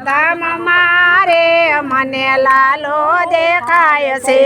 ધામ મારે મને લાલો દેખાય છે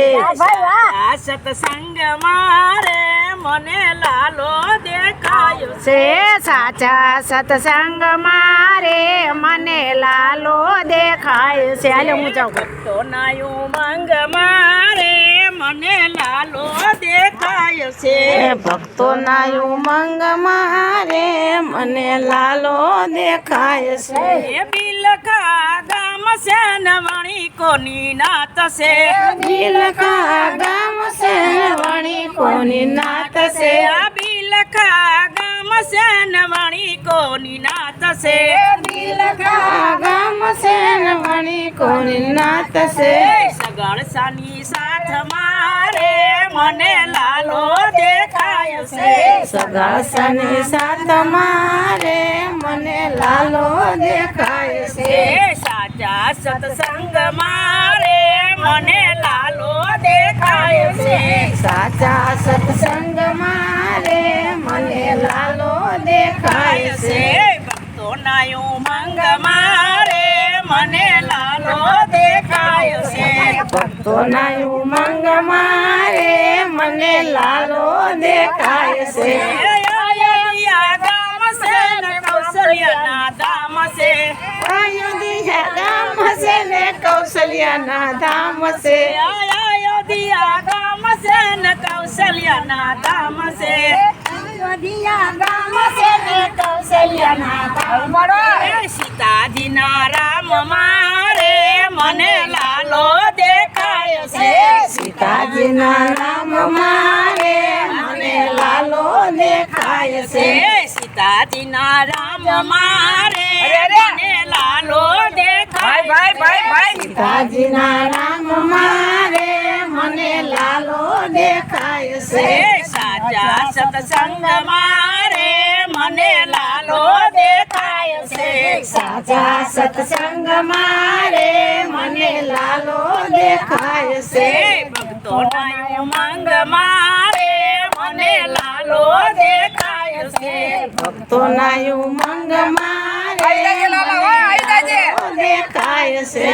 સત્સંગ મારે મને લાલો દેખાય છે સાચા સત્સંગ મારે મને લાલો દેખાય છે હાલે હું જાઉં તો નાયું મંગ મારે મને લાલો દેખાય છે ભક્તોના ઉમંગ મારે મને લાલો દેખાય છે બિલખા ગામ છે નવણી કોની નાત છે બિલખા ગામ છે વણી કોની નાત છે બિલખા ગામ છે નવણી કોની નાત છે બિલખા ગામ છે વણી કોની નાત છે સગળસાની સાથ મારે મને લાલો દેખાય છે સગાસની સાથ મારે મને લાલો દેખાય છે સાચા સત્સંગ મારે મને લાલો દેખાય છે સાચા સત્સંગ મારે મને લાલો દેખાય છે ભક્તોના ઉમંગ મારે મને લાલો દેખાય છે ભક્તોના ઉમંગ મારે મને લાલો દેખાય છે અયોધ્યા ગામ છે ને કૌશલ્યના ધામ છે અયોધ્યા ગામ છે ને કૌશલ્યના ધામ છે અયોધ્યા ગામ છે ને કૌશલ્યના ધામ છે અયોધ્યા ગામ છે ને કૌશલ્યના ધામ સીતાજીના રામ મારે મને લાલો દેખાય છે સીતાજીના રામ મારે મને લાલો દેખાય છે સીતાજીના રામ મારે મને લાલો દેખાય સીતાજીના રામ મારે મને લાલો દેખાય છે સાચા સત્સંગ મારે મને લાલો દેખાય છે સાચા સત્સંગ મારે મને લાલો દેખાય છે ભક્તોના ઉમંગ મારે મને લાલો દેખાય છે ભક્તોના ઉમંગ મારે લાલો દેખાય છે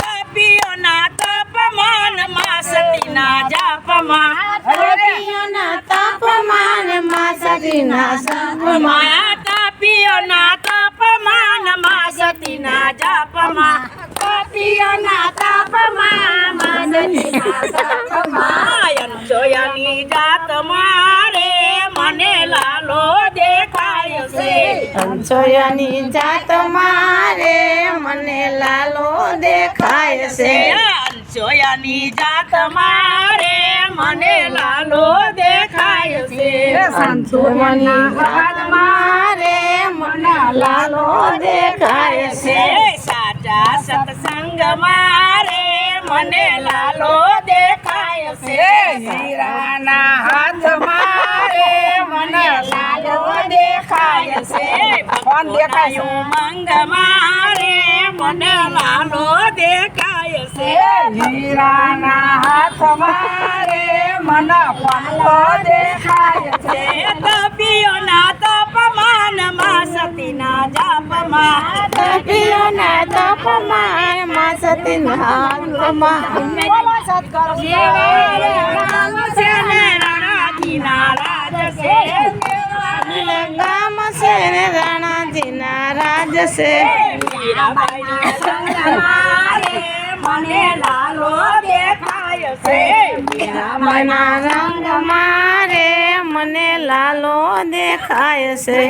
તપીઓના તાપમાનમાં સતીના જાપમાં તપીઓના તાપમાનમાં સતીના જાપમાં તપીઓના તાપમાનમાં સતીના જાપમાં તપીઓના તાપમાનમાં સતીના જાપમાં અંશોયાની જાત મારે મને લાલો દેખાય છે અંશોયાની જાત મારે મને લાલો દેખાય છે અંશોયાની જાત મારે મને લાલો દેખાય છે અંશોયાની જાત મારે મને લાલો દેખાય છે સાચા સત્સંગ મારે મને લાલો દેખાય છે હીરાના હાથ મારે મને લાલો દેખાય છે કોણ દેખાય મંગ મારે મને લાલો દેખાય છે હીરાના હાથ મારે મને લાલો દેખાય છે તપીઓના તાપમાનમાં સતીના જાપમાં તપીઓના તાપમાનમાં સતીના જાપમાં છે ને રણાજીના રાજ છે ગામ છે ને રાણાજીના રાજ છે મીરાબાઈના સંગ મારે મને લાલો દેખાય છે મીરાબાઈના રંગ મારે મને લાલો દેખાય છે